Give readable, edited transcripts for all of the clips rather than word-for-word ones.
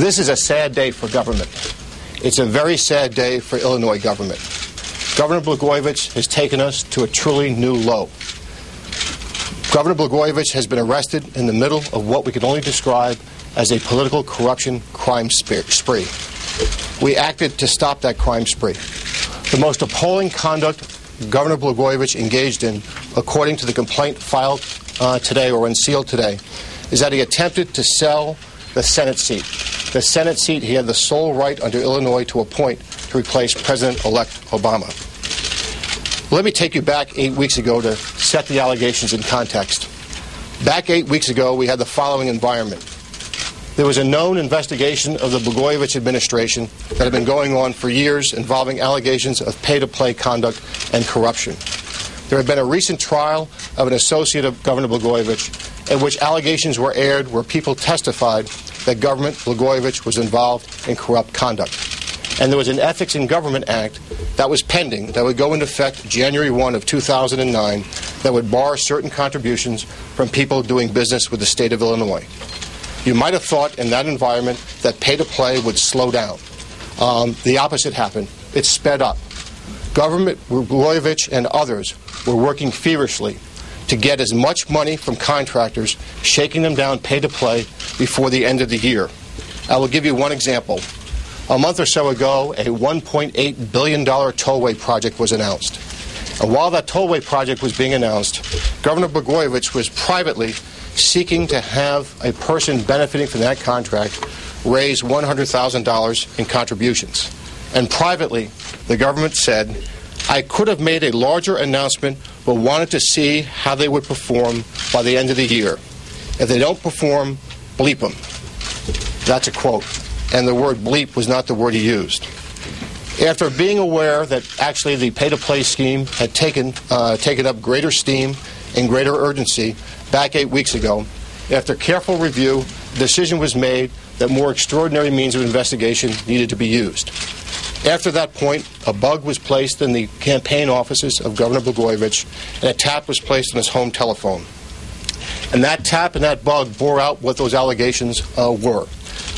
This is a sad day for government. It's a very sad day for Illinois government. Governor Blagojevich has taken us to a truly new low. Governor Blagojevich has been arrested in the middle of what we can only describe as a political corruption crime spree. We acted to stop that crime spree. The most appalling conduct Governor Blagojevich engaged in, according to the complaint filed today or unsealed today, is that he attempted to sell the Senate seat. The Senate seat he had the sole right under Illinois to appoint to replace President-elect Obama. Let me take you back 8 weeks ago to set the allegations in context. Back 8 weeks ago, we had the following environment. There was a known investigation of the Blagojevich administration that had been going on for years involving allegations of pay-to-play conduct and corruption. There had been a recent trial of an associate of Governor Blagojevich in which allegations were aired where people testified that Governor Blagojevich was involved in corrupt conduct. And there was an Ethics in Government Act that was pending that would go into effect January 1 of 2009 that would bar certain contributions from people doing business with the state of Illinois. You might have thought in that environment that pay-to-play would slow down. The opposite happened. It sped up. Governor Blagojevich and others were working feverishly to get as much money from contractors, shaking them down pay-to-play before the end of the year. I will give you one example. A month or so ago, a $1.8 billion tollway project was announced. And while that tollway project was being announced, Governor Blagojevich was privately seeking to have a person benefiting from that contract raise $100,000 in contributions. And privately, the government said, I could have made a larger announcement but wanted to see how they would perform by the end of the year. If they don't perform, bleep them. That's a quote. And the word bleep was not the word he used. After being aware that actually the pay-to-play scheme had taken up greater steam and greater urgency back 8 weeks ago, after careful review, the decision was made that more extraordinary means of investigation needed to be used. After that point, a bug was placed in the campaign offices of Governor Blagojevich, and a tap was placed on his home telephone. And that tap and that bug bore out what those allegations were.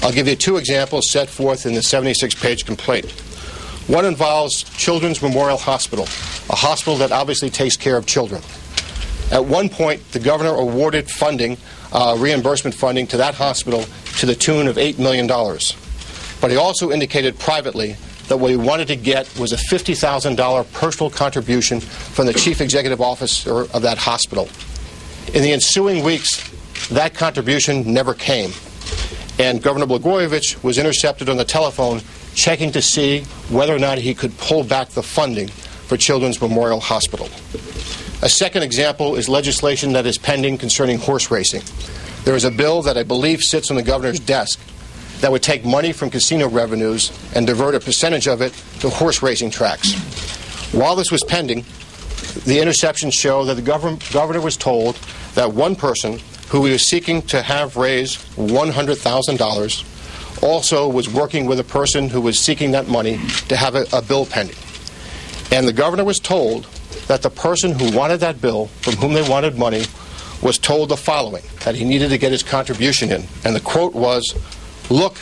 I'll give you two examples set forth in the 76-page complaint. One involves Children's Memorial Hospital, a hospital that obviously takes care of children. At one point, the governor awarded funding, reimbursement funding, to that hospital to the tune of $8 million. But he also indicated privately that what he wanted to get was a $50,000 personal contribution from the chief executive officer of that hospital. In the ensuing weeks, that contribution never came. And Governor Blagojevich was intercepted on the telephone checking to see whether or not he could pull back the funding for Children's Memorial Hospital. A second example is legislation that is pending concerning horse racing. There is a bill that I believe sits on the governor's desk that would take money from casino revenues and divert a percentage of it to horse racing tracks. While this was pending, the interceptions show that the governor was told that one person who he was seeking to have raise $100,000 also was working with a person who was seeking that money to have a bill pending. And the governor was told that the person who wanted that bill, from whom they wanted money, was told the following, that he needed to get his contribution in. And the quote was, look,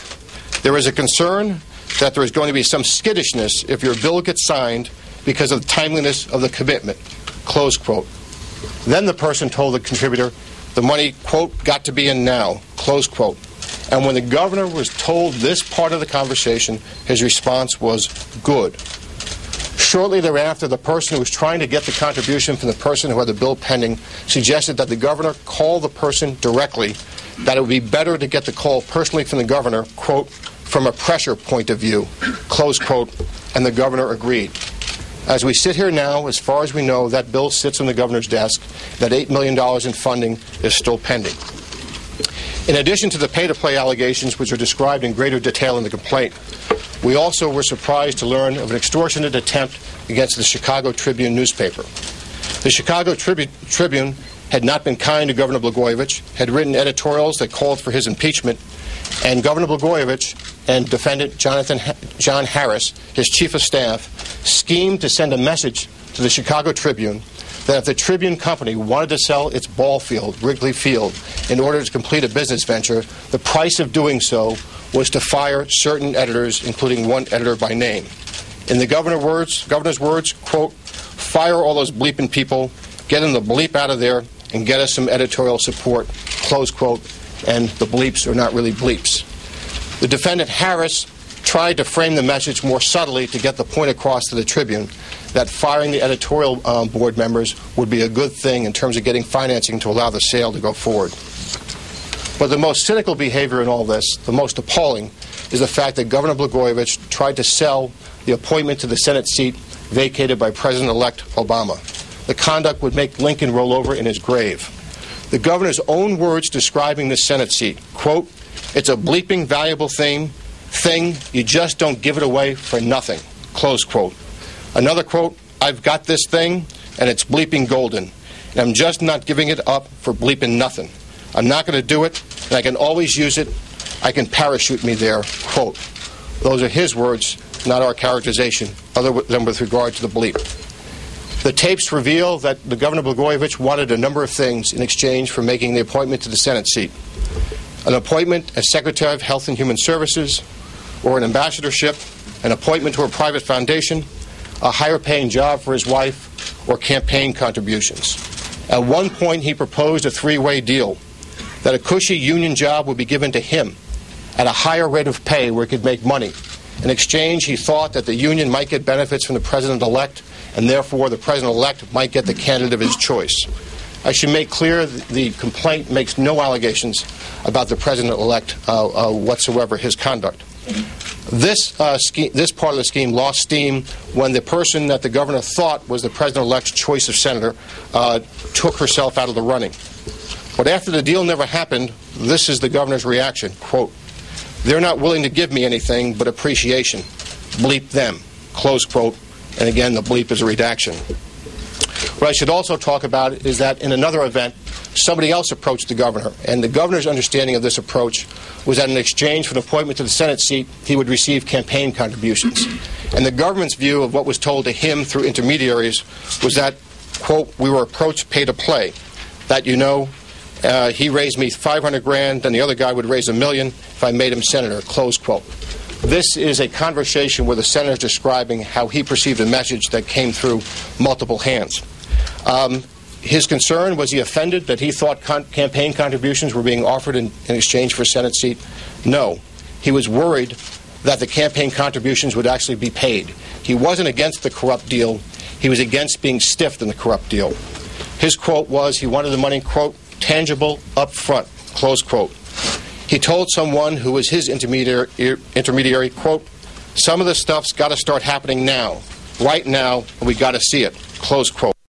there is a concern that there is going to be some skittishness if your bill gets signed because of the timeliness of the commitment, close quote. Then the person told the contributor the money, quote, got to be in now, close quote. And when the governor was told this part of the conversation, his response was good. Shortly thereafter, the person who was trying to get the contribution from the person who had the bill pending suggested that the governor call the person directly, that it would be better to get the call personally from the governor, quote, from a pressure point of view, close quote, and the governor agreed. As we sit here now, as far as we know, that bill sits on the governor's desk. That $8 million in funding is still pending. In addition to the pay-to-play allegations, which are described in greater detail in the complaint, we also were surprised to learn of an extortionate attempt against the Chicago Tribune newspaper. The Chicago Tribune had not been kind to Governor Blagojevich, had written editorials that called for his impeachment, and Governor Blagojevich and defendant John Harris, his chief of staff, schemed to send a message to the Chicago Tribune that if the Tribune Company wanted to sell its ball field, Wrigley Field, in order to complete a business venture, the price of doing so was to fire certain editors, including one editor by name. In the governor's words, quote, fire all those bleeping people, get them the bleep out of there, and get us some editorial support, close quote, and the bleeps are not really bleeps. The defendant, Harris, tried to frame the message more subtly to get the point across to the Tribune that firing the editorial board members would be a good thing in terms of getting financing to allow the sale to go forward. But the most cynical behavior in all this, the most appalling, is the fact that Governor Blagojevich tried to sell the appointment to the Senate seat vacated by President-elect Obama. The conduct would make Lincoln roll over in his grave. The governor's own words describing the Senate seat, quote, it's a bleeping valuable thing, you just don't give it away for nothing, close quote. Another quote, I've got this thing, and it's bleeping golden, and I'm just not giving it up for bleeping nothing. I'm not going to do it, and I can always use it. I can parachute me there, quote. Those are his words, not our characterization, other than with regard to the bleep. The tapes reveal that the Governor Blagojevich wanted a number of things in exchange for making the appointment to the Senate seat. An appointment as Secretary of Health and Human Services, or an ambassadorship, an appointment to a private foundation, a higher-paying job for his wife, or campaign contributions. At one point, he proposed a three-way deal, that a cushy union job would be given to him at a higher rate of pay where he could make money. In exchange, he thought that the union might get benefits from the President-elect, and therefore the President-elect might get the candidate of his choice. I should make clear the complaint makes no allegations about the President-elect whatsoever, his conduct. This part of the scheme lost steam when the person that the governor thought was the President-elect's choice of senator took herself out of the running. But after the deal never happened, this is the governor's reaction, quote, they're not willing to give me anything but appreciation. Bleep them, close quote. And again, the bleep is a redaction. What I should also talk about is that in another event, somebody else approached the governor, and the governor's understanding of this approach was that in exchange for an appointment to the Senate seat, he would receive campaign contributions. And the government's view of what was told to him through intermediaries was that, quote, we were approached pay to play. That, you know, he raised me $500,000, and the other guy would raise $1 million if I made him senator, close quote. This is a conversation where the senator is describing how he perceived a message that came through multiple hands. His concern, was he offended that he thought campaign contributions were being offered in exchange for a Senate seat? No. He was worried that the campaign contributions would actually be paid. He wasn't against the corrupt deal. He was against being stiffed in the corrupt deal. His quote was he wanted the money, quote, tangible up front, close quote. He told someone who was his intermediary, quote, some of this stuff's got to start happening now, right now, and we got to see it, close quote.